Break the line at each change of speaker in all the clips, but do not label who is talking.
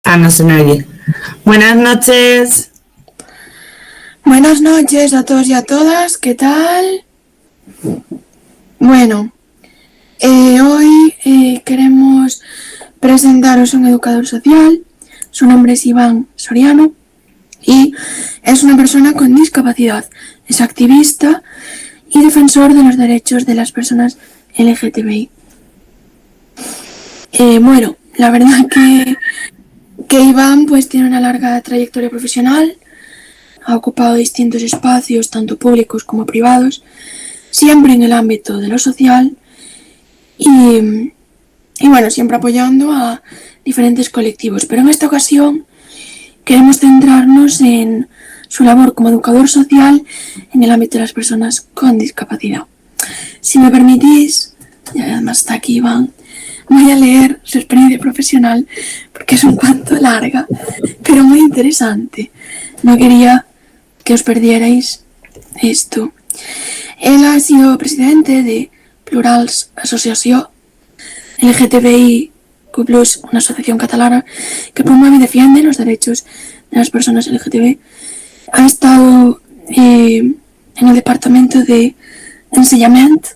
No se me oye. Buenas noches.
Buenas noches a todos y a todas, ¿qué tal? Bueno, hoy queremos presentaros a un educador social. Su nombre es Iván Soriano y es una persona con discapacidad. Es activista y defensor de los derechos de las personas LGTBI. Bueno, la verdad que Iván pues tiene una larga trayectoria profesional, ha ocupado distintos espacios, tanto públicos como privados, siempre en el ámbito de lo social y bueno, siempre apoyando a diferentes colectivos. Pero en esta ocasión queremos centrarnos en su labor como educador social en el ámbito de las personas con discapacidad. Si me permitís, y además está aquí Iván, voy a leer su experiencia profesional porque es un tanto larga, pero muy interesante. No quería que os perdierais esto. Él ha sido presidente de Plurals Associació LGTBIQ+, una asociación catalana que promueve y defiende los derechos de las personas LGTB. Ha estado en el departamento de enseñament,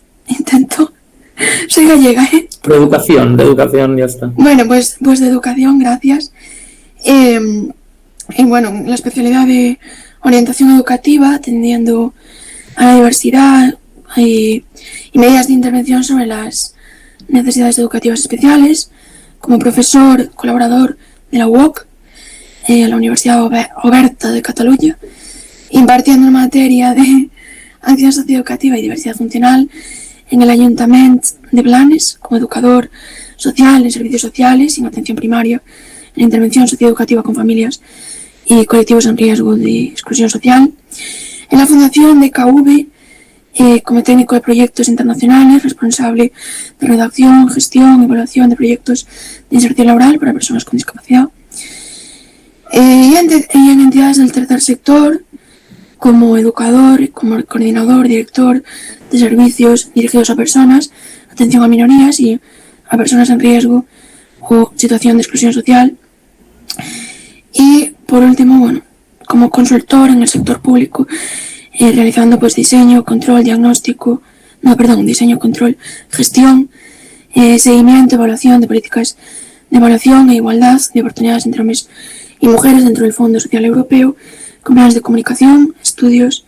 soy gallega,
De educación, ya está.
Bueno, pues de educación, gracias. Y bueno, la especialidad de orientación educativa, atendiendo a la diversidad y medidas de intervención sobre las necesidades educativas especiales, como profesor colaborador de la UOC, la Universidad Oberta de Cataluña, impartiendo una materia de acción socioeducativa y diversidad funcional en el Ayuntamiento de Blanes, como educador social en servicios sociales y en atención primaria, en intervención socioeducativa con familias y colectivos en riesgo de exclusión social. En la Fundación de KV, como técnico de proyectos internacionales, responsable de redacción, gestión y evaluación de proyectos de inserción laboral para personas con discapacidad. Y en entidades del tercer sector, como educador, como coordinador, director de servicios dirigidos a personas, atención a minorías y a personas en riesgo o situación de exclusión social. Y por último, bueno, como consultor en el sector público, realizando pues diseño, control, gestión, seguimiento, evaluación de políticas de evaluación e igualdad de oportunidades entre hombres y mujeres dentro del Fondo Social Europeo, con planes de comunicación, estudios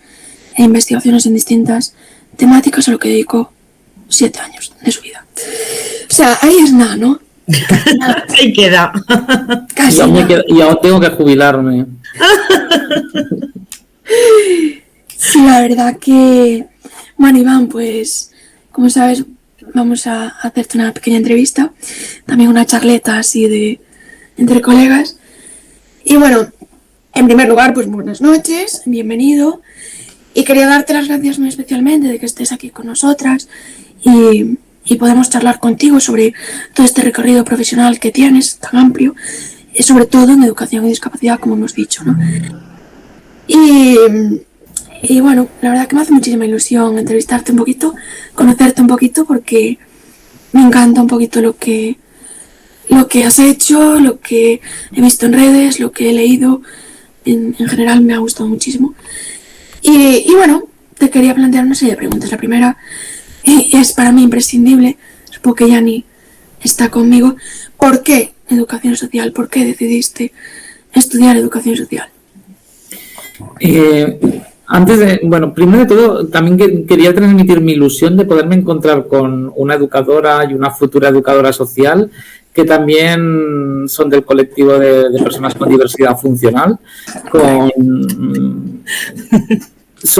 e investigaciones en distintas temáticas, a lo que dedicó 7 años de su vida. O sea, ahí es nada, ¿no?
Ahí queda.
Casi
y aún tengo que jubilarme.
Sí, la verdad que... Bueno, Iván, pues, como sabes, vamos a hacerte una pequeña entrevista, también una charleta así de entre colegas. Y bueno, en primer lugar, pues buenas noches, bienvenido. Y quería darte las gracias muy especialmente de que estés aquí con nosotras y podemos charlar contigo sobre todo este recorrido profesional que tienes, tan amplio, y sobre todo en educación y discapacidad, como hemos dicho, ¿no? Y bueno, la verdad que me hace muchísima ilusión entrevistarte un poquito, conocerte un poquito, porque me encanta un poquito lo que has hecho, lo que he visto en redes, lo que he leído. En general me ha gustado muchísimo. Y bueno, te quería plantear una serie de preguntas. La primera es para mí imprescindible, supongo que Yani está conmigo. ¿Por qué educación social? ¿Por qué decidiste estudiar educación social?
Primero de todo, también quería transmitir mi ilusión de poderme encontrar con una educadora y una futura educadora social que también son del colectivo de personas con diversidad funcional. Sí.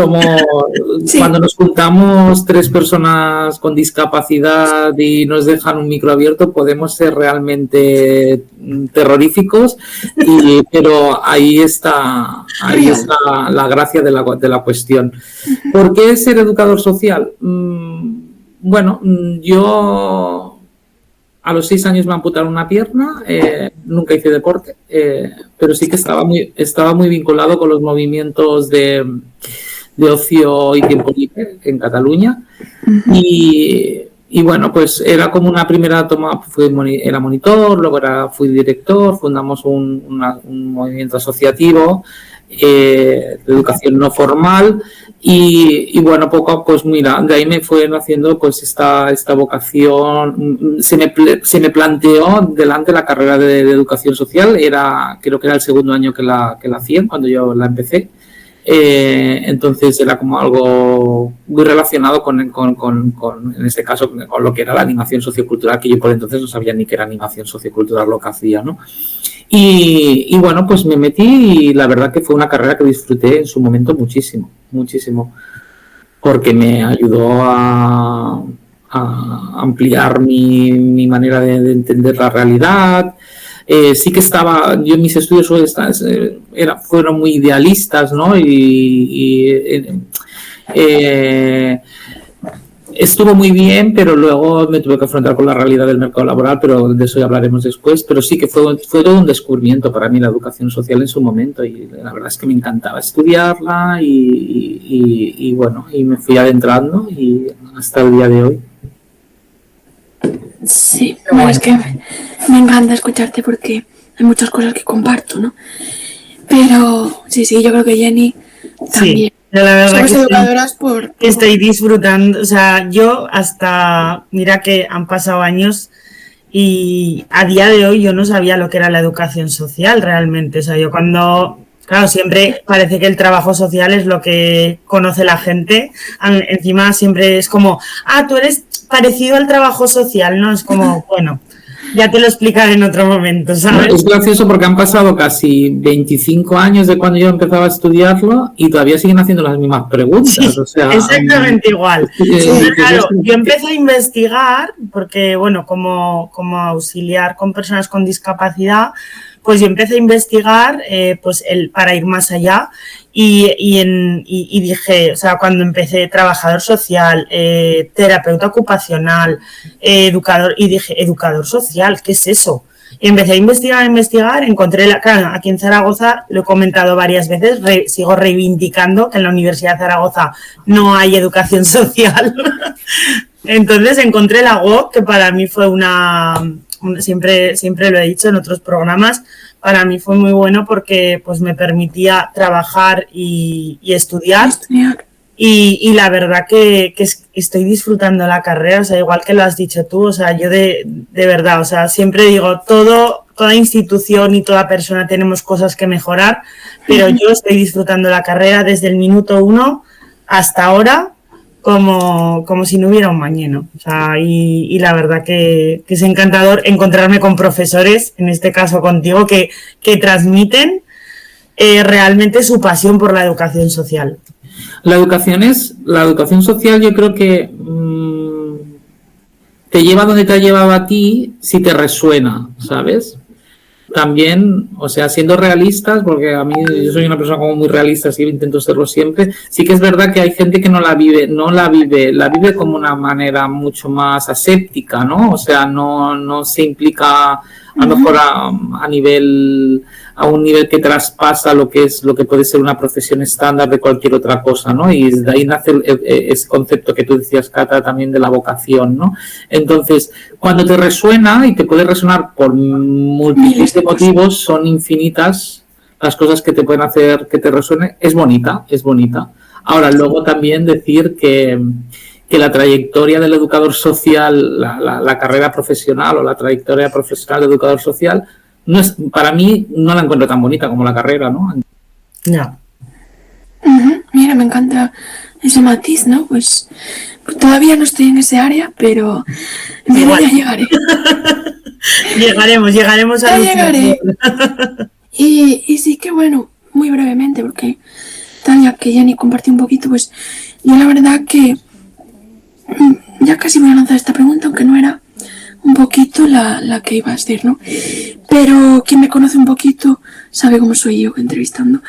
Cuando nos juntamos 3 personas con discapacidad y nos dejan un micro abierto, podemos ser realmente terroríficos, pero ahí está la gracia de la cuestión. ¿Por qué ser educador social? Bueno, yo a los 6 años me amputaron una pierna, nunca hice deporte, pero sí que estaba muy vinculado con los movimientos de ocio y tiempo libre en Cataluña. Y y bueno, pues era como una primera toma, era monitor, luego fui director, fundamos un movimiento asociativo de educación no formal y bueno, poco a poco, pues mira, de ahí me fue naciendo pues esta vocación, se me planteó delante la carrera de educación social, creo que era el segundo año que la hacía cuando yo la empecé. Entonces era como algo muy relacionado con en este caso con lo que era la animación sociocultural, que yo por entonces no sabía ni qué era animación sociocultural lo que hacía, ¿no? Y bueno, pues me metí y la verdad que fue una carrera que disfruté en su momento muchísimo, porque me ayudó a ampliar mi manera de entender la realidad. Sí que yo en mis estudios fueron muy idealistas, ¿no? Estuvo muy bien, pero luego me tuve que afrontar con la realidad del mercado laboral, pero de eso ya hablaremos después. Pero sí que fue todo un descubrimiento para mí la educación social en su momento y la verdad es que me encantaba estudiarla y bueno, y me fui adentrando y hasta el día de hoy.
Sí, bueno, es que me encanta escucharte porque hay muchas cosas que comparto, ¿no? Pero sí, yo creo que Jenny también.
Sí, yo la verdad
somos
que
educadoras
estoy disfrutando, o sea, yo mira que han pasado años y a día de hoy yo no sabía lo que era la educación social realmente, o sea, yo claro, siempre parece que el trabajo social es lo que conoce la gente, encima siempre es como, tú eres parecido al trabajo social, ¿no? Es como, bueno, ya te lo explicaré en otro momento, ¿sabes?
Es gracioso porque han pasado casi 25 años de cuando yo empezaba a estudiarlo y todavía siguen haciendo las mismas preguntas.
Sí, o sea, exactamente igual. Claro, yo empecé a investigar porque, bueno, como auxiliar con personas con discapacidad, pues yo empecé a investigar pues para ir más allá y dije, o sea, cuando empecé trabajador social, terapeuta ocupacional, educador, y dije, educador social, ¿qué es eso? Y empecé a investigar, encontré, claro, aquí en Zaragoza, lo he comentado varias veces, sigo reivindicando que en la Universidad de Zaragoza no hay educación social. Entonces encontré la UOC, que para mí fue siempre lo he dicho en otros programas, para mí fue muy bueno porque pues me permitía trabajar y estudiar. Y la verdad que estoy disfrutando la carrera, o sea, igual que lo has dicho tú, o sea, yo de verdad, o sea, siempre digo, toda institución y toda persona tenemos cosas que mejorar, pero yo estoy disfrutando la carrera desde el minuto 1 hasta ahora, como si no hubiera un mañana. O sea, y la verdad que es encantador encontrarme con profesores, en este caso contigo, que transmiten realmente su pasión por la educación social.
La educación social, yo creo que te lleva donde te ha llevado a ti si te resuena, ¿sabes? También, o sea, siendo realistas, porque a mí yo soy una persona como muy realista, así intento serlo siempre, sí que es verdad que hay gente que la vive como una manera mucho más aséptica, ¿no? O sea, no se implica a lo mejor a un nivel que traspasa lo que puede ser una profesión estándar de cualquier otra cosa, ¿no? Y de ahí nace ese concepto que tú decías, Cata, también de la vocación, ¿no? Entonces, cuando te resuena, y te puede resonar por múltiples de motivos, son infinitas las cosas que te pueden hacer que te resuene, es bonita. Ahora, luego también decir que la trayectoria del educador social, la carrera profesional o la trayectoria profesional del educador social, para mí no la encuentro tan bonita como la carrera, ¿no?
No.
Mira, me encanta ese matiz, ¿no? Pues todavía no estoy en ese área, pero ya llegaré.
Llegaremos a
llegaré. Y sí que, bueno, muy brevemente, porque Tania, que Jenny compartió un poquito, pues yo la verdad que ya casi voy a lanzar esta pregunta, aunque no era un poquito la que iba a decir, ¿no? Pero quien me conoce un poquito sabe cómo soy yo entrevistando.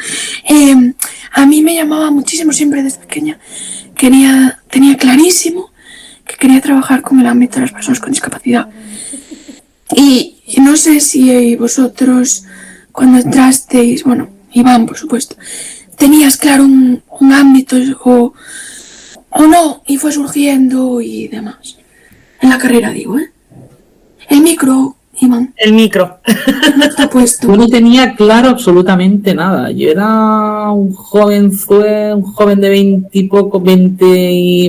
A mí me llamaba muchísimo siempre desde pequeña. Tenía clarísimo que quería trabajar con el ámbito de las personas con discapacidad. Y no sé si vosotros, cuando entrasteis, bueno, Iván, por supuesto, tenías claro un ámbito o no, y fue surgiendo y demás. En la carrera, digo, ¿eh? El micro, Iván.
El micro.
No está puesto.
Yo no tenía claro absolutamente nada. Yo era un joven de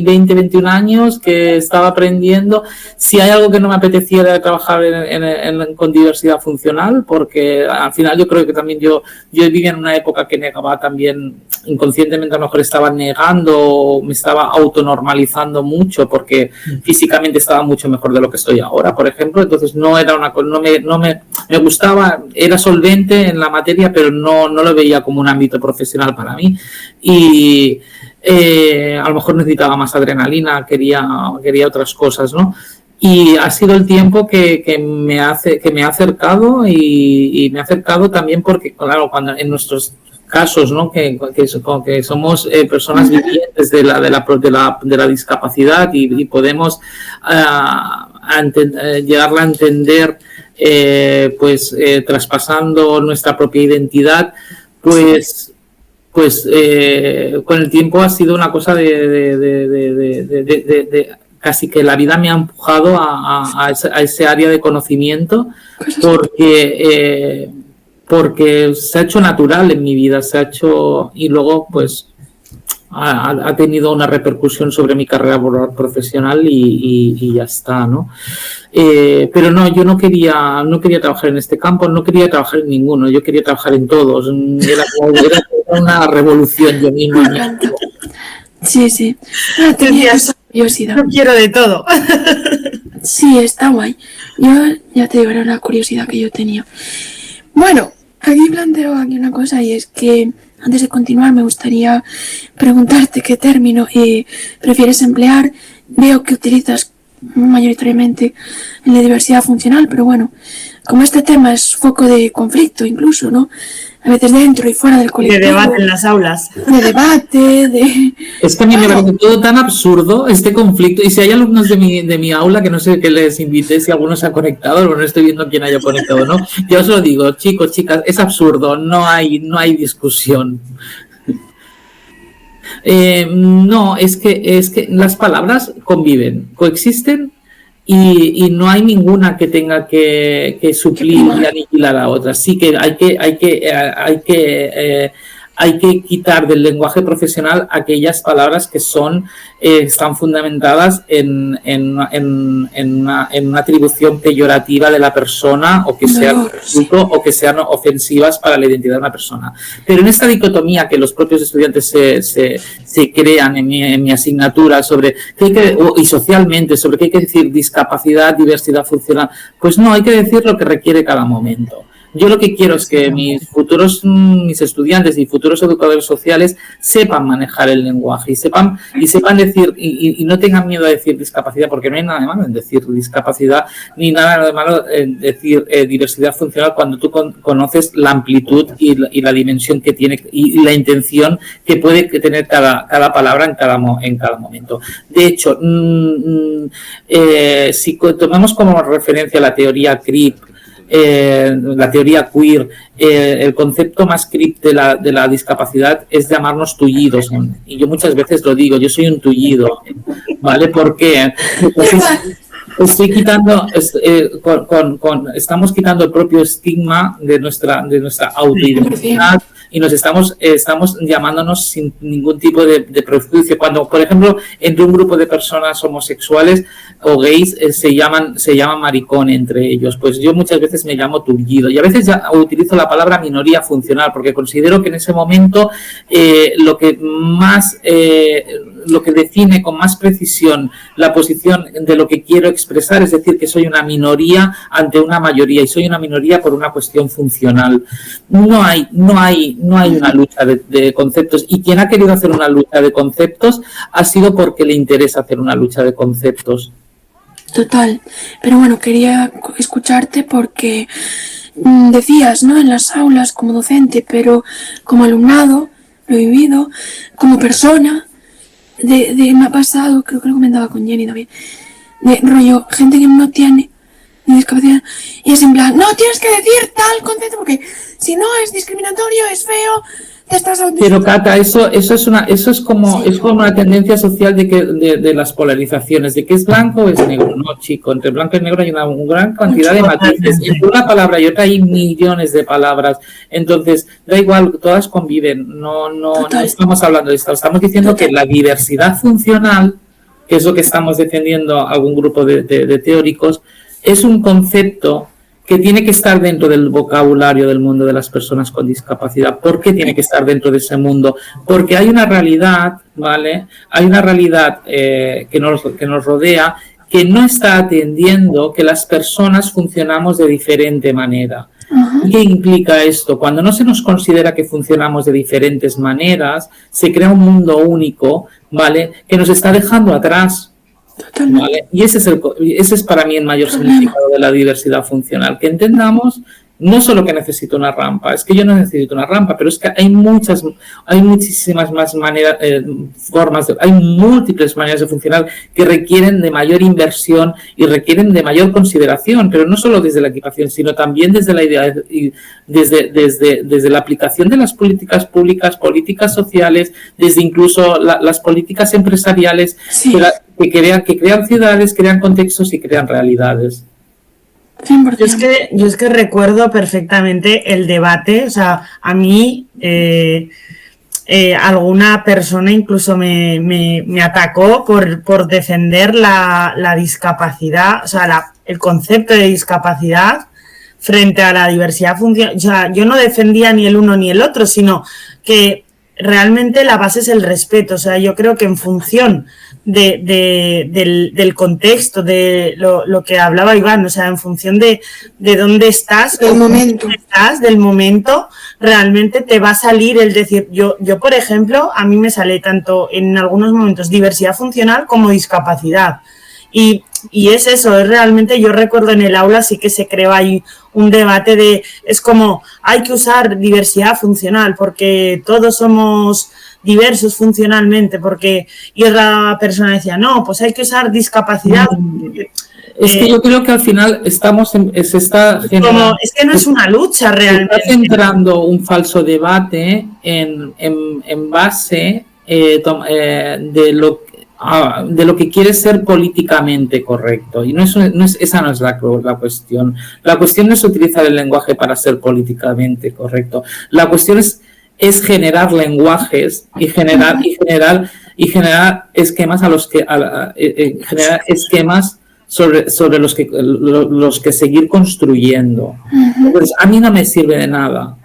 21 años que estaba aprendiendo. Si hay algo que no me apetecía era trabajar con diversidad funcional, porque al final yo creo que también yo vivía en una época que negaba también, inconscientemente a lo mejor estaba negando, me estaba autonormalizando mucho, porque físicamente estaba mucho mejor de lo que estoy ahora, por ejemplo. Entonces no era una cosa, me gustaba, era solvente en la materia, pero no lo veía como un ámbito profesional para mí. Y a lo mejor necesitaba más adrenalina, quería otras cosas, ¿no? Y ha sido el tiempo que me ha acercado y me ha acercado también porque, claro, cuando en nuestros casos, ¿no? que somos personas vivientes de la discapacidad y podemos llegarla a entender traspasando nuestra propia identidad, pues con el tiempo ha sido una cosa de casi que la vida me ha empujado a ese área de conocimiento, porque se ha hecho natural en mi vida, y luego pues ha tenido una repercusión sobre mi carrera profesional y ya está, ¿no? Pero no, yo no quería trabajar en este campo, no quería trabajar en ninguno, yo quería trabajar en todos. Era una revolución yo misma.
Sí. Tenía esa curiosidad.
No quiero de todo.
Sí, está guay. Yo ya te digo, era una curiosidad que yo tenía. Bueno, aquí planteo una cosa, y es que antes de continuar me gustaría preguntarte qué término prefieres emplear. Veo que utilizas mayoritariamente en la diversidad funcional, pero bueno, como este tema es foco de conflicto incluso, ¿no? A veces dentro y fuera del colectivo.
De debate en las aulas.
De debate,
Es que a mí me parece todo tan absurdo este conflicto. Y si hay alumnos de mi aula, que no sé qué les invité, si alguno se ha conectado, pero no estoy viendo quién haya conectado, ¿no? Yo os lo digo, chicos, chicas, es absurdo, no hay discusión. No, es que las palabras conviven, coexisten y no hay ninguna que tenga que suplir y aniquilar a otra. Sí que hay que quitar del lenguaje profesional aquellas palabras que están fundamentadas en una atribución peyorativa de la persona, o que sean ofensivas para la identidad de una persona. Pero en esta dicotomía que los propios estudiantes se crean en mi asignatura sobre y socialmente, sobre qué hay que decir discapacidad, diversidad funcional, pues no, hay que decir lo que requiere cada momento. Yo lo que quiero es que mis estudiantes y futuros educadores sociales sepan manejar el lenguaje y sepan decir, y no tengan miedo a decir discapacidad, porque no hay nada de malo en decir discapacidad, ni nada de malo en decir diversidad funcional, cuando tú conoces la amplitud y la dimensión que tiene y la intención que puede tener cada palabra en cada momento. De hecho, si tomamos como referencia la teoría CRIP, la teoría queer, el concepto más CRIP de la discapacidad es llamarnos tullidos, y yo muchas veces lo digo, yo soy un tullido, ¿vale? ¿Por qué? Estoy quitando, estamos quitando el propio estigma de nuestra autoidentidad, y nos estamos llamándonos sin ningún tipo de prejuicio. Cuando, por ejemplo, entre un grupo de personas homosexuales o gays se llaman maricón entre ellos, pues yo muchas veces me llamo tullido, y a veces ya utilizo la palabra minoría funcional, porque considero que en ese momento lo que define con más precisión la posición de lo que quiero expresar, es decir, que soy una minoría ante una mayoría, y soy una minoría por una cuestión funcional. No hay una lucha de conceptos, y quien ha querido hacer una lucha de conceptos ha sido porque le interesa hacer una lucha de conceptos.
Total, pero bueno, quería escucharte porque decías, ¿no?, en las aulas como docente, pero como alumnado, lo he vivido, como persona, me ha pasado, creo que lo comentaba con Jenny también, de rollo, gente que no tiene de discapacidad, y es en plan, no, tienes que decir tal concepto porque si no es discriminatorio, es feo, te estás
Pero Cata, eso es como una tendencia social de las polarizaciones, de que es blanco o es negro. No, chico, entre blanco y negro hay una gran cantidad de matices. Entre una palabra y otra hay millones de palabras. Entonces, da igual, todas conviven. No estamos hablando de esto. Estamos diciendo que la diversidad funcional, que es lo que estamos defendiendo algún grupo de teóricos, es un concepto que tiene que estar dentro del vocabulario del mundo de las personas con discapacidad. ¿Por qué tiene que estar dentro de ese mundo? Porque hay una realidad, ¿vale? Hay una realidad que nos rodea, que no está atendiendo que las personas funcionamos de diferente manera. Uh-huh. ¿Qué implica esto? Cuando no se nos considera que funcionamos de diferentes maneras, se crea un mundo único, ¿vale? Que nos está dejando atrás. ¿Vale? Y ese es para mí el mayor significado de la diversidad funcional, que entendamos no solo que necesito una rampa, es que yo no necesito una rampa, pero es que hay muchísimas más maneras, hay múltiples maneras de funcionar que requieren de mayor inversión y requieren de mayor consideración, pero no solo desde la equipación, sino también desde la idea, desde la aplicación de las políticas públicas, políticas sociales, desde incluso las políticas empresariales, sí, que crean ciudades, crean contextos y crean realidades.
Yo es que recuerdo perfectamente el debate, o sea, a mí alguna persona incluso me atacó por defender la discapacidad, o sea, el concepto de discapacidad frente a la diversidad funcional. O sea, yo no defendía ni el uno ni el otro, sino que realmente la base es el respeto. O sea, yo creo que en función del contexto, de lo que hablaba Iván, o sea, en función de dónde estás, del momento, realmente te va a salir el decir, yo por ejemplo, a mí me sale tanto en algunos momentos diversidad funcional como discapacidad. Y es eso, es realmente, yo recuerdo en el aula sí que se creó ahí un debate es como, hay que usar diversidad funcional porque todos somos diversos funcionalmente, y otra persona decía, no, pues hay que usar discapacidad.
Es que yo creo que al final se está generando,
es que no es una lucha realmente.
Está centrando un falso debate en base de lo que quiere ser políticamente correcto. Y esa no es la cuestión. La cuestión no es utilizar el lenguaje para ser políticamente correcto. La cuestión es generar lenguajes y generar esquemas generar esquemas sobre los que seguir construyendo. Entonces, a mí no me sirve de nada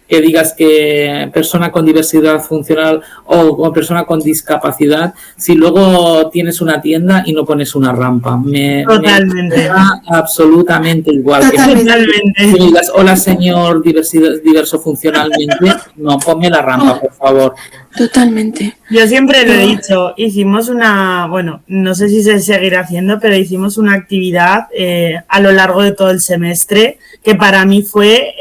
que digas que persona con diversidad funcional o persona con discapacidad, si luego tienes una tienda y no pones una rampa.
Totalmente.
Me da absolutamente igual.
Totalmente.
Que me digas, hola señor diverso funcionalmente, no, ponme la rampa, por favor.
Totalmente.
Yo siempre lo he dicho, hicimos no sé si se seguirá haciendo, pero hicimos una actividad a lo largo de todo el semestre que para mí fue,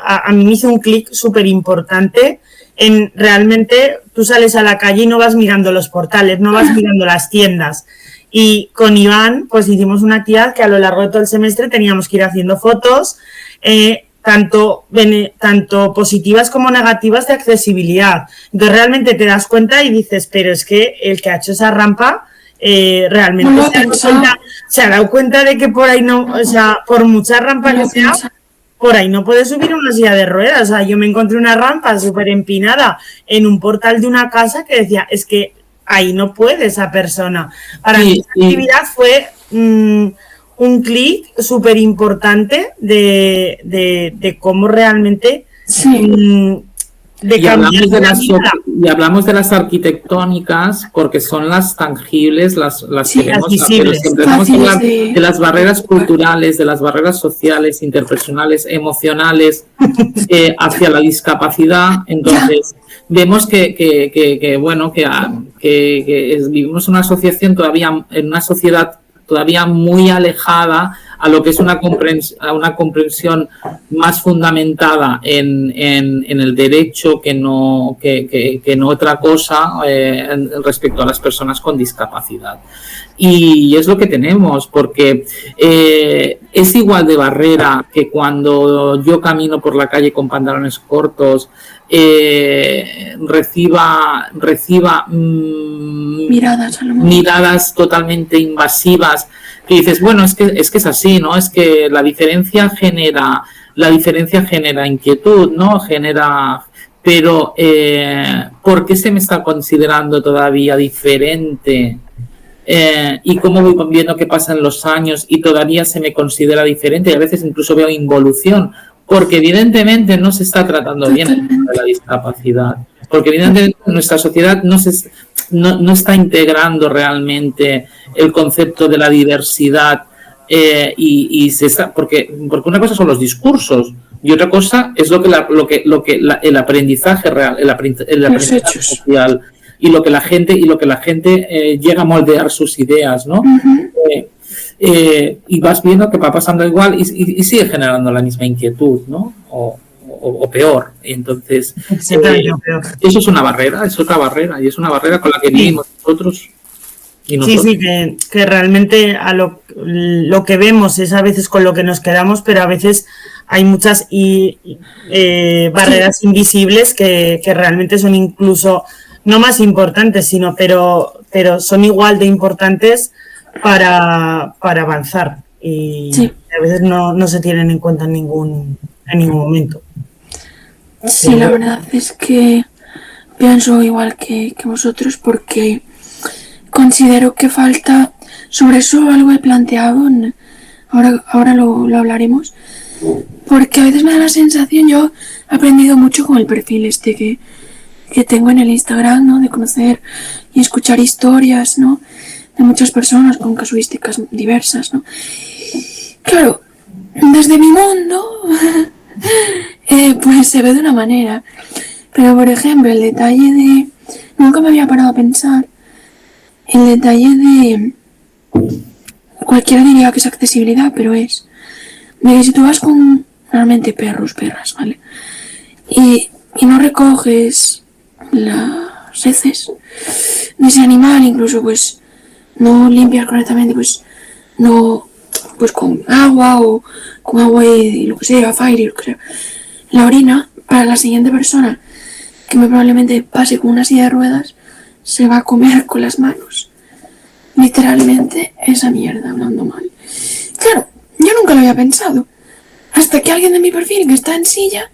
a mí me hizo un clic súper importante en realmente tú sales a la calle y no vas mirando los portales, no vas mirando las tiendas. Y con Iván pues hicimos una actividad que a lo largo de todo el semestre teníamos que ir haciendo fotos, tanto positivas como negativas de accesibilidad. Entonces realmente te das cuenta y dices, pero es que el que ha hecho esa rampa realmente se ha dado cuenta de que por ahí no, o sea, por mucha rampa que sea, por ahí no puedes subir una silla de ruedas. O sea, yo me encontré una rampa súper empinada en un portal de una casa que decía, es que ahí no puede esa persona. Para mí esa actividad fue un clic súper importante de cómo realmente
y hablamos de las arquitectónicas porque son las tangibles, las que vemos, pero si empezamos a hablar de las barreras culturales, de las barreras sociales, interpersonales, emocionales hacia la discapacidad, entonces vemos que vivimos en una sociedad todavía muy alejada a lo que es una comprensión más fundamentada en el derecho que no otra cosa respecto a las personas con discapacidad. Y es lo que tenemos, porque es igual de barrera que cuando yo camino por la calle con pantalones cortos, reciba miradas totalmente invasivas, que dices, bueno, es que es así, ¿no? Es que la diferencia genera inquietud, ¿no? Pero ¿por qué se me está considerando todavía diferente? Y cómo voy viendo qué pasa en los años y todavía se me considera diferente, y a veces incluso veo involución, porque evidentemente no se está tratando bien la discapacidad, porque evidentemente nuestra sociedad no está integrando realmente el concepto de la diversidad, y se está, porque una cosa son los discursos y otra cosa es el aprendizaje real, el aprendizaje social, y lo que la gente llega a moldear sus ideas, ¿no? Y vas viendo que va pasando igual y sigue generando la misma inquietud, ¿no? O peor. Entonces,
peor.
Eso es una barrera, es otra barrera, y es una barrera con la que vivimos nosotros.
Sí, que realmente lo que vemos es a veces con lo que nos quedamos, pero a veces hay muchas barreras invisibles que realmente son incluso no más importantes, pero son igual de importantes para avanzar, y a veces no se tienen en cuenta en ningún momento.
Sí, la verdad es que pienso igual que vosotros, porque considero que falta, sobre eso algo he planteado, ahora lo hablaremos, porque a veces me da la sensación, yo he aprendido mucho con el perfil que tengo en el Instagram, ¿no? De conocer y escuchar historias, ¿no? De muchas personas con casuísticas diversas, ¿no? Claro, desde mi mundo, pues se ve de una manera, pero por ejemplo el detalle de, nunca me había parado a pensar, el detalle de, cualquiera diría que es accesibilidad, pero es de que si tú vas con realmente perras, ¿vale? Y no recoges las heces de ese animal, incluso pues no limpias correctamente, pues no, pues con agua o con agua y lo que sea, fire, la orina, para la siguiente persona que muy probablemente pase con una silla de ruedas, se va a comer con las manos literalmente esa mierda, hablando mal. Claro, yo nunca lo había pensado, hasta que alguien de mi perfil que está en silla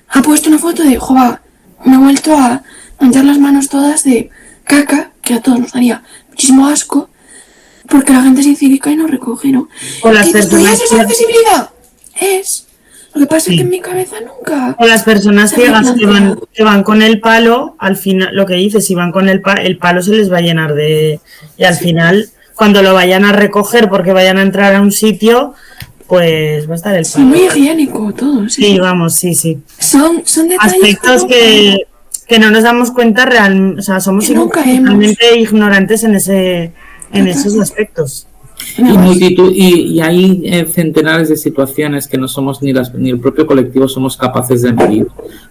ha puesto una foto de, joder, me he vuelto a manchar las manos todas de caca, que a todos nos daría muchísimo asco, porque la gente es incívica y no recoge, ¿no?
O las personas
esa accesibilidad es. Lo que pasa es que en mi cabeza nunca.
O las personas ciegas que van con el palo, al final, lo que dices, si van con el palo se les va a llenar de. Y al final, cuando lo vayan a recoger porque vayan a entrar a un sitio, pues va a estar el palo.
Sí, muy higiénico todo, sí.
Sí, vamos, sí.
Son detalles.
Aspectos que no nos damos cuenta o sea, somos totalmente ignorantes en esos aspectos.
Y hay centenares de situaciones que no somos ni el propio colectivo somos capaces de medir,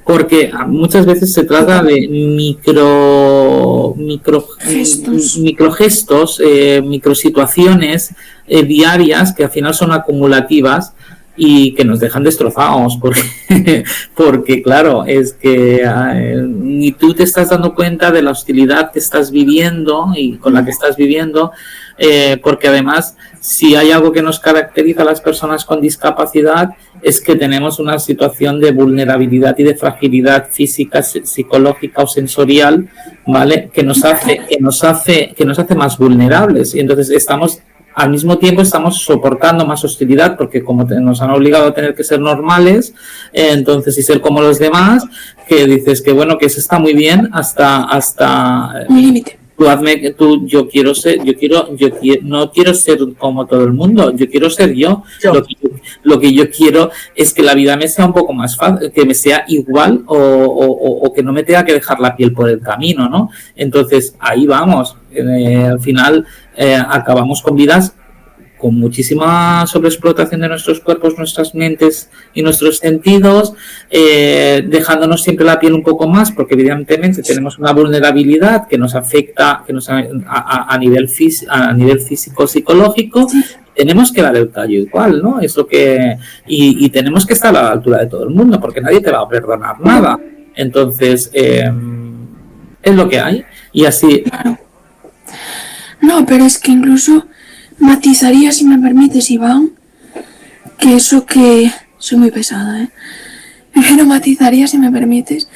porque muchas veces se trata de microgestos, microsituaciones diarias que al final son acumulativas y que nos dejan destrozados, porque claro, es que ni tú te estás dando cuenta de la hostilidad que estás viviendo y con la que estás viviendo, porque además, si hay algo que nos caracteriza a las personas con discapacidad, es que tenemos una situación de vulnerabilidad y de fragilidad física, psicológica o sensorial, ¿vale? Que nos hace más vulnerables, y entonces al mismo tiempo estamos soportando más hostilidad, porque como nos han obligado a tener que ser normales, entonces, y ser como los demás, que dices que bueno, que eso está muy bien hasta
un límite.
No quiero ser como todo el mundo, yo quiero ser yo. Lo que yo quiero es que la vida me sea un poco más fácil, que me sea igual o que no me tenga que dejar la piel por el camino, ¿no? Entonces, ahí vamos. Al final acabamos con vidas con muchísima sobreexplotación de nuestros cuerpos, nuestras mentes y nuestros sentidos, dejándonos siempre la piel un poco más, porque evidentemente tenemos una vulnerabilidad que nos afecta a nivel físico, psicológico, tenemos que dar el callo igual, ¿no? Es lo que... Y tenemos que estar a la altura de todo el mundo, porque nadie te va a perdonar nada. Entonces, es lo que hay. Y así...
Claro. No, pero es que incluso matizaría, si me permites, Iván, que eso que... Soy muy pesada, ¿eh? Pero matizaría, si me permites,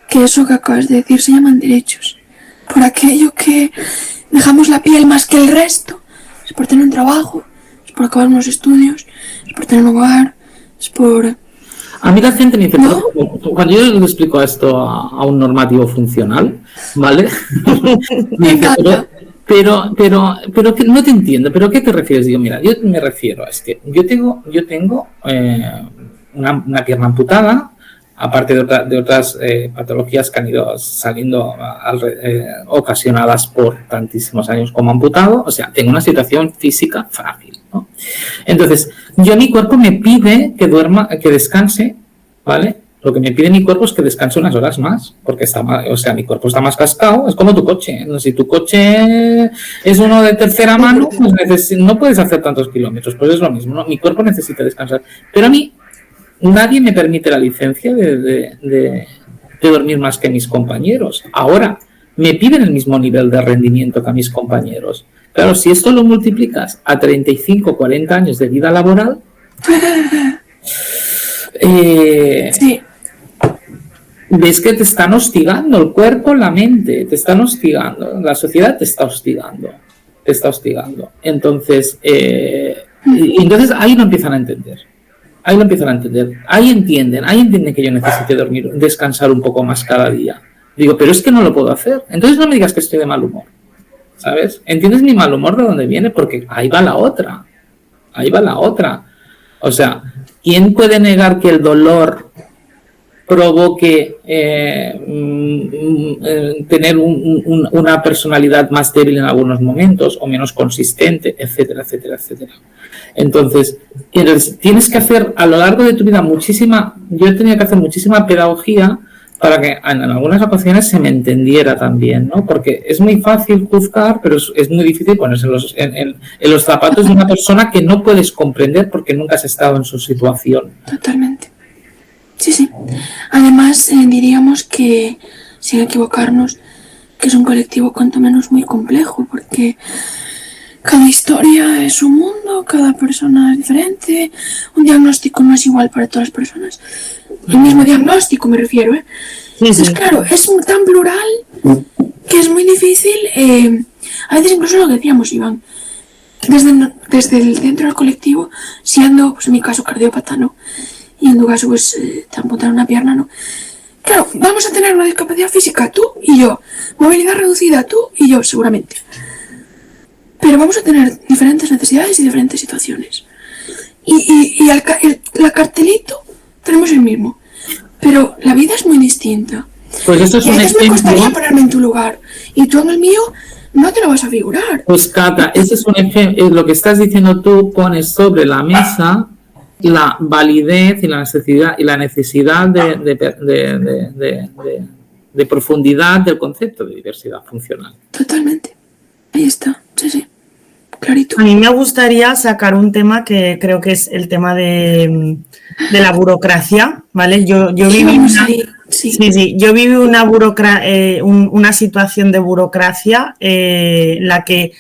que eso que acabas de decir se llaman derechos. Por aquello que dejamos la piel más que el resto. Es por tener un trabajo, es por acabar unos estudios, es por tener un hogar, es por...
A mí la gente me dice,
¿no?
cuando yo le explico esto a un normativo funcional, ¿vale? Me dice, pero que no te entiendo, ¿pero a qué te refieres? Digo, mira, yo me refiero a es que yo tengo una pierna amputada, aparte de otras patologías que han ido saliendo ocasionadas por tantísimos años como amputado, o sea, tengo una situación física frágil, ¿no? Entonces, mi cuerpo me pide que duerma, que descanse, ¿vale? Lo que me pide mi cuerpo es que descanse unas horas más, porque mi cuerpo está más cascado, es como tu coche. Si tu coche es uno de tercera mano, pues no puedes hacer tantos kilómetros, pues es lo mismo, ¿no? Mi cuerpo necesita descansar. Pero a mí, nadie me permite la licencia de dormir más que mis compañeros. Ahora, me piden el mismo nivel de rendimiento que a mis compañeros. Claro, si esto lo multiplicas a 35, 40 años de vida laboral...
sí.
Ves que te están hostigando el cuerpo, la mente, te están hostigando, la sociedad te está hostigando. Entonces, entonces ahí lo empiezan a entender. Ahí entienden que yo necesite dormir, descansar un poco más cada día. Digo, pero es que no lo puedo hacer. Entonces no me digas que estoy de mal humor, ¿sabes? ¿Entiendes mi mal humor de dónde viene? Porque ahí va la otra. O sea, ¿quién puede negar que el dolor provoque tener una personalidad más débil en algunos momentos o menos consistente, etcétera? Entonces, tienes que hacer a lo largo de tu vida yo he tenido que hacer muchísima pedagogía para que en algunas ocasiones se me entendiera también, ¿no? Porque es muy fácil juzgar, pero es muy difícil ponerse en los zapatos de una persona que no puedes comprender porque nunca has estado en su situación.
Totalmente. Sí. Además, diríamos que, sin equivocarnos, que es un colectivo cuanto menos muy complejo, porque cada historia es un mundo, cada persona es diferente, un diagnóstico no es igual para todas las personas. El mismo diagnóstico me refiero, ¿eh? Entonces, claro, es tan plural que es muy difícil, a veces incluso lo que decíamos, Iván, desde el centro del colectivo, siendo, pues en mi caso, cardiópata, ¿no? Y en tu caso, pues, te amputaron una pierna, ¿no? Claro, vamos a tener una discapacidad física, tú y yo. Movilidad reducida, tú y yo, seguramente. Pero vamos a tener diferentes necesidades y diferentes situaciones. Y el cartelito tenemos el mismo. Pero la vida es muy distinta.
Pues eso es un ejemplo. Me
costaría ponerme en tu lugar. Y tú en el mío no te lo vas a figurar.
Pues, Cata, ese es un ejemplo. Lo que estás diciendo tú, pones sobre la mesa la validez y la necesidad de profundidad del concepto de diversidad funcional.
Totalmente. Ahí está. Sí. Clarito.
A mí me gustaría sacar un tema que creo que es el tema de la burocracia, ¿vale? Yo viví una situación de burocracia en la que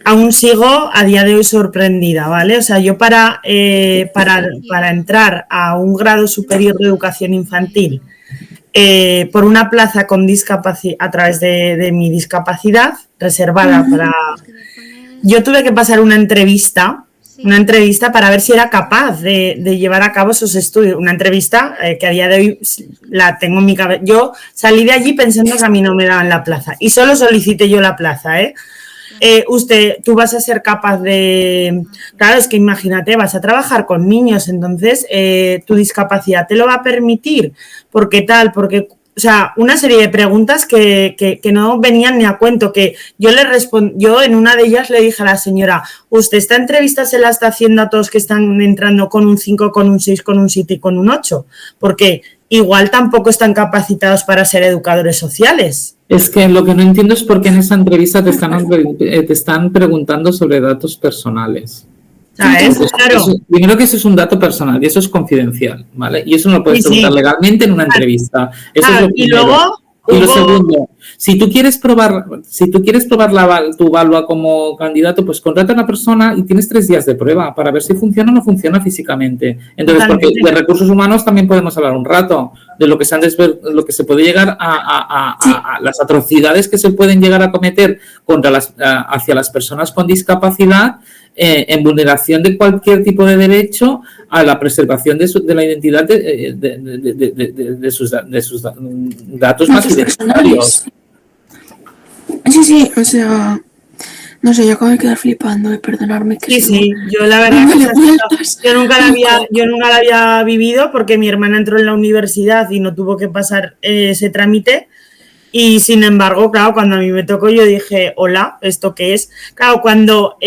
aún sigo a día de hoy sorprendida, ¿vale? O sea, yo para entrar a un grado superior de educación infantil por una plaza con discapacidad, a través de mi discapacidad reservada para... Yo tuve que pasar una entrevista para ver si era capaz de llevar a cabo esos estudios. Una entrevista que a día de hoy la tengo en mi cabeza. Yo salí de allí pensando que a mí no me daban la plaza y solo solicité yo la plaza, ¿eh? Tú vas a ser capaz de... Claro, es que imagínate, vas a trabajar con niños, entonces tu discapacidad te lo va a permitir. Porque o sea, una serie de preguntas que no venían ni a cuento, que yo en una de ellas le dije a la señora, usted esta entrevista se la está haciendo a todos que están entrando con un 5, con un 6, con un 7 y con un 8, porque igual tampoco están capacitados para ser educadores sociales.
Es que lo que no entiendo es por qué en esa entrevista te están preguntando sobre datos personales.
¿Sabes? Claro.
Primero que eso es un dato personal y eso es confidencial, ¿vale? Y eso no lo puedes preguntar legalmente en una entrevista. Eso es lo primero. Y lo segundo, si tú quieres probar tu Valua como candidato, pues contrata a una persona y tienes 3 días de prueba para ver si funciona o no funciona físicamente. Entonces, porque de recursos humanos también podemos hablar un rato de lo que se puede llegar a las atrocidades que se pueden llegar a cometer hacia las personas con discapacidad, en vulneración de cualquier tipo de derecho a la preservación de la identidad de sus datos más identitarios.
Sí, o sea, no sé, yo acabo de quedar flipando, perdonarme. Que
sí, yo la verdad yo nunca la había vivido porque mi hermana entró en la universidad y no tuvo que pasar ese trámite. Y sin embargo, claro, cuando a mí me tocó yo dije, hola, ¿esto qué es? Claro, cuando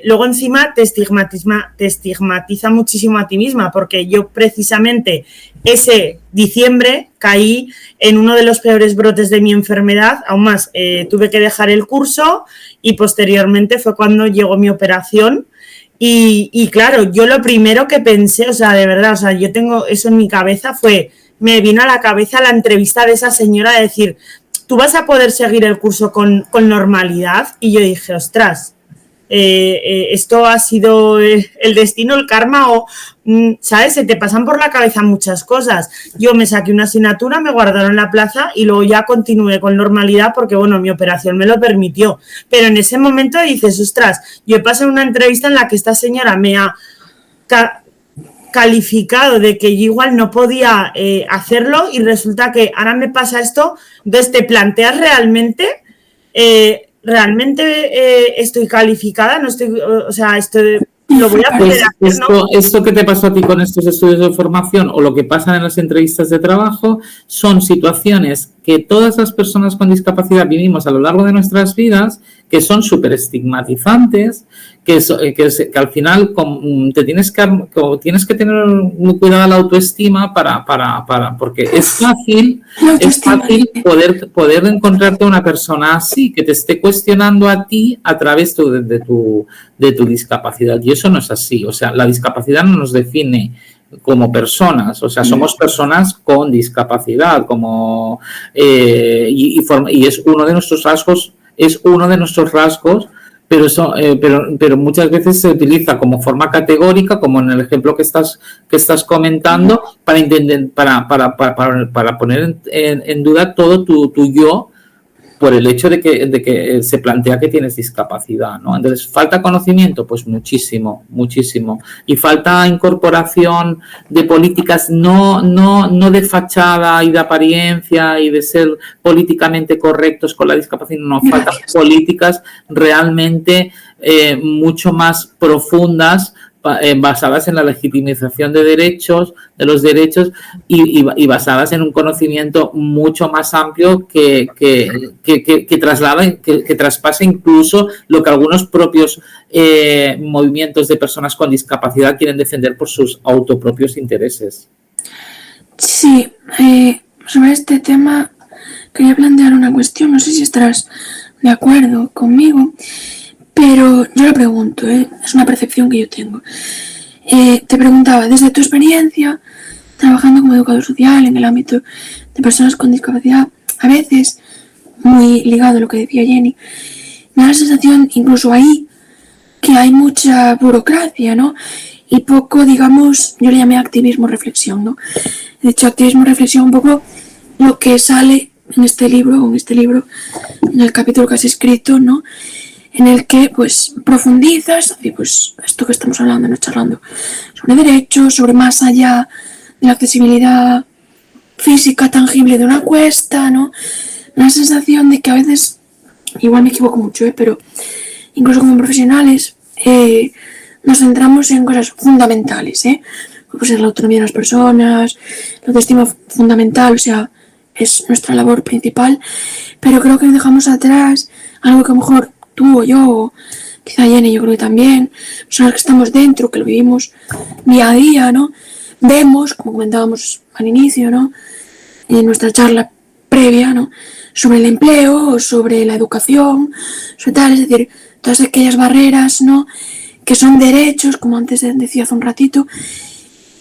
luego encima te estigmatiza muchísimo a ti misma, porque yo precisamente ese diciembre caí en uno de los peores brotes de mi enfermedad, aún más, tuve que dejar el curso y posteriormente fue cuando llegó mi operación. Y claro, yo lo primero que pensé, o sea, de verdad, o sea, yo tengo eso en mi cabeza me vino a la cabeza la entrevista de esa señora de decir, ¿tú vas a poder seguir el curso con normalidad? Y yo dije, ostras, esto ha sido el destino, el karma, o, ¿sabes? Se te pasan por la cabeza muchas cosas. Yo me saqué una asignatura, me guardaron la plaza y luego ya continué con normalidad porque, bueno, mi operación me lo permitió. Pero en ese momento dices, ostras, yo he pasado una entrevista en la que esta señora me ha calificado de que yo igual no podía hacerlo y resulta que ahora me pasa esto. Entonces te planteas realmente estoy calificada, no estoy, o sea, lo voy a poder hacer, ¿no?
Esto que te pasó a ti con estos estudios de formación o lo que pasa en las entrevistas de trabajo son situaciones que todas las personas con discapacidad vivimos a lo largo de nuestras vidas, que son súper estigmatizantes, que al final tienes que tener muy cuidado la autoestima porque es fácil poder encontrarte una persona así que te esté cuestionando a ti a través de tu discapacidad, y eso no es así. O sea, la discapacidad no nos define como personas, o sea, somos personas con discapacidad, y es uno de nuestros rasgos, pero muchas veces se utiliza como forma categórica, como en el ejemplo que estás comentando, para poner en duda todo tu yo, por el hecho de que se plantea que tienes discapacidad, ¿no? Entonces, ¿falta conocimiento? Pues muchísimo, muchísimo. Y falta incorporación de políticas no de fachada y de apariencia y de ser políticamente correctos con la discapacidad, no, faltan políticas realmente mucho más profundas, basadas en la legitimización de los derechos y basadas en un conocimiento mucho más amplio que traspase incluso lo que algunos propios movimientos de personas con discapacidad quieren defender por sus autopropios intereses.
Sí, sobre este tema quería plantear una cuestión, no sé si estarás de acuerdo conmigo, pero yo le pregunto, es una percepción que yo tengo. Te preguntaba, desde tu experiencia trabajando como educador social en el ámbito de personas con discapacidad, a veces, muy ligado a lo que decía Jenny, me da la sensación, incluso ahí, que hay mucha burocracia, ¿no? Y poco, digamos, yo le llamé activismo-reflexión, ¿no? De hecho, activismo-reflexión un poco lo que sale en este libro, en el capítulo que has escrito, ¿no? En el que, pues, profundizas, y pues, esto que estamos hablando, no charlando, sobre derechos, sobre más allá de la accesibilidad física tangible de una cuesta, ¿no? La sensación de que a veces, igual me equivoco mucho, pero incluso como profesionales, nos centramos en cosas fundamentales, como ser la autonomía de las personas, la autoestima fundamental, o sea, es nuestra labor principal, pero creo que dejamos atrás algo que a lo mejor tú o yo, o quizá Jenny, yo creo que también, personas que estamos dentro, que lo vivimos día a día, ¿no? Vemos, como comentábamos al inicio, ¿no? En nuestra charla previa, ¿no? Sobre el empleo, o sobre la educación, sobre tal, es decir, todas aquellas barreras, ¿no? que son derechos, como antes decía hace un ratito,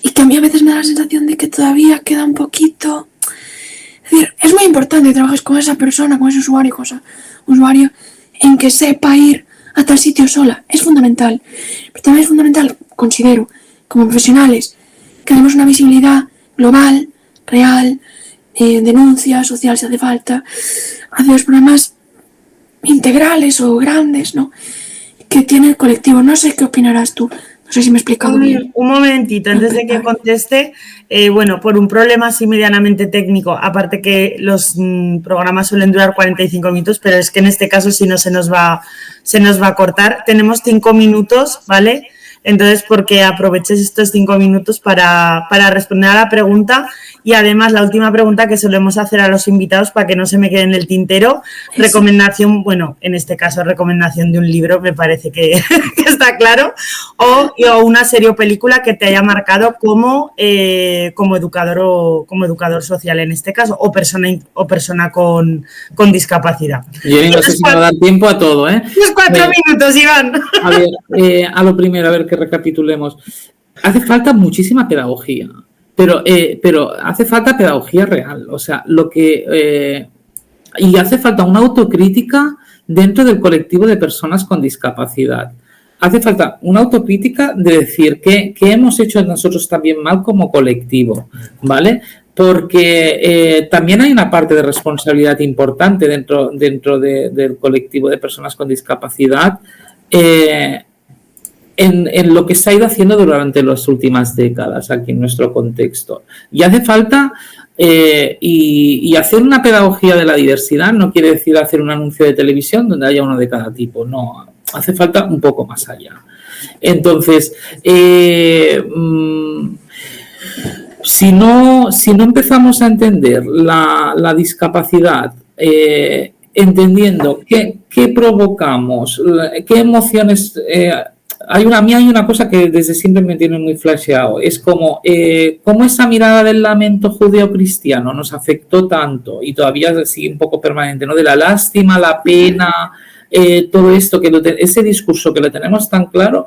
y que a mí a veces me da la sensación de que todavía queda un poquito... Es decir, es muy importante que trabajes con esa persona, con ese usuario, en que sepa ir a tal sitio sola. Es fundamental. Pero también es fundamental, considero, como profesionales, que demos una visibilidad global, real, denuncia social si hace falta, hacia los problemas integrales o grandes, ¿no?, que tiene el colectivo. No sé qué opinarás tú. No sé si me he explicado bien.
Un momentito, antes de que conteste, bueno, por un problema así medianamente técnico, aparte que los programas suelen durar 45 minutos, pero es que en este caso si no se nos va a cortar. Tenemos 5 minutos, ¿vale? Entonces, porque aproveches estos 5 minutos para responder a la pregunta y además la última pregunta que solemos hacer a los invitados para que no se me quede en el tintero, recomendación, bueno, en este caso recomendación de un libro, me parece que está claro, o una serie o película que te haya marcado como educador social en este caso, o persona con discapacidad.
Jenny, no sé si me va a dar tiempo a todo, ¿eh?
4 minutos, Iván.
A ver, a lo primero, a ver que recapitulemos. Hace falta muchísima pedagogía, pero hace falta pedagogía real, o sea, y hace falta una autocrítica dentro del colectivo de personas con discapacidad. Hace falta una autocrítica de decir qué hemos hecho nosotros también mal como colectivo, ¿vale? Porque también hay una parte de responsabilidad importante dentro del colectivo de personas con discapacidad en lo que se ha ido haciendo durante las últimas décadas aquí en nuestro contexto. Y hace falta, y hacer una pedagogía de la diversidad no quiere decir hacer un anuncio de televisión donde haya uno de cada tipo, no, hace falta un poco más allá. Entonces, si no empezamos a entender la discapacidad, entendiendo qué provocamos, qué emociones... hay una cosa que desde siempre me tiene muy flasheado, es como esa mirada del lamento judeocristiano nos afectó tanto y todavía sigue un poco permanente, ¿no? De la lástima, la pena, todo esto, ese discurso que lo tenemos tan claro,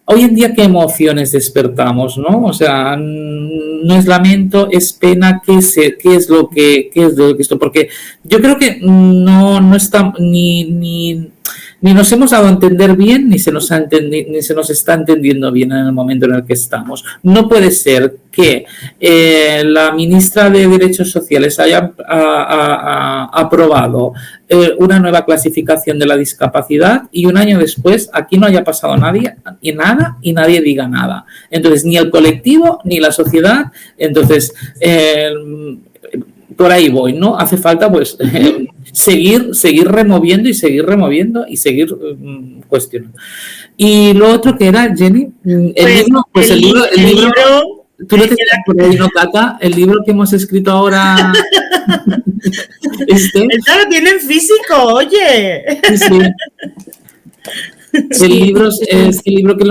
hoy en día, ¿qué emociones despertamos, no? O sea, no es lamento, es pena, ¿qué es lo que esto? Porque yo creo que no está ni nos hemos dado a entender bien, ni se nos está entendiendo bien en el momento en el que estamos. No puede ser que la ministra de Derechos Sociales haya aprobado una nueva clasificación de la discapacidad y un año después aquí no haya pasado nada y nadie diga nada. Entonces, ni el colectivo ni la sociedad. Entonces, por ahí voy, ¿no? Hace falta, pues, seguir removiendo y seguir cuestionando. Y lo otro que era, Jenny, el libro, tú lo tienes por ahí, ¿no, Cata? El libro que hemos escrito ahora.
Esto lo tiene en físico, oye.
Sí. El libro que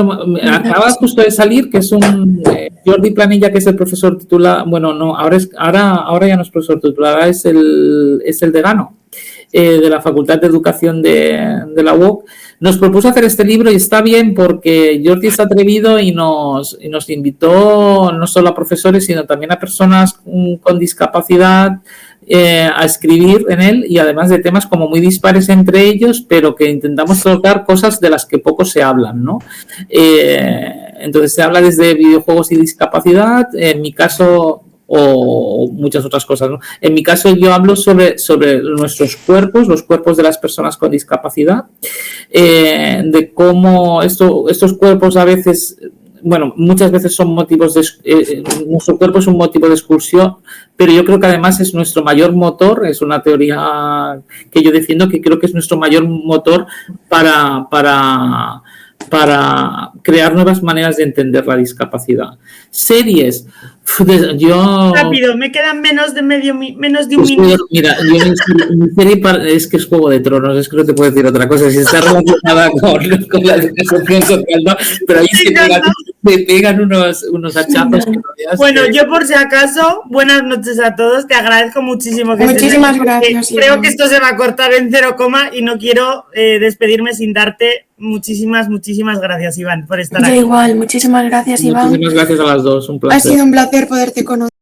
acaba justo de salir, que es un Jordi Planella, que es el profesor titular, bueno, no, ahora ya no es profesor titular, ahora es el decano de la Facultad de Educación de la UOC. Nos propuso hacer este libro y está bien porque Jordi es atrevido y nos invitó no solo a profesores, sino también a personas con discapacidad a escribir en él, y además de temas como muy dispares entre ellos, pero que intentamos tocar cosas de las que poco se hablan, ¿no? Entonces se habla desde videojuegos y discapacidad, en mi caso, o muchas otras cosas, ¿no? En mi caso yo hablo sobre nuestros cuerpos, los cuerpos de las personas con discapacidad, de cómo estos cuerpos a veces... Bueno, muchas veces son motivos nuestro cuerpo es un motivo de exclusión, pero yo creo que además es nuestro mayor motor, es una teoría que yo defiendo, que creo que es nuestro mayor motor para crear nuevas maneras de entender la discapacidad. Series,
rápido, me quedan menos de un minuto.
Mira, mi serie es que es Juego de Tronos, es que no te puedo decir otra cosa, si está relacionada con la educación social, ¿no? Pero ahí es que me pegan unos hachazos.
Bueno, yo por si acaso, buenas noches a todos. Te agradezco muchísimo que
Muchísimas gracias.
Creo que esto se va a cortar en 0, y no quiero despedirme sin darte muchísimas gracias, Iván, por estar aquí.
Igual, muchísimas gracias, Iván.
Muchísimas gracias a las dos, un placer.
Ha sido un placer poderte conocer.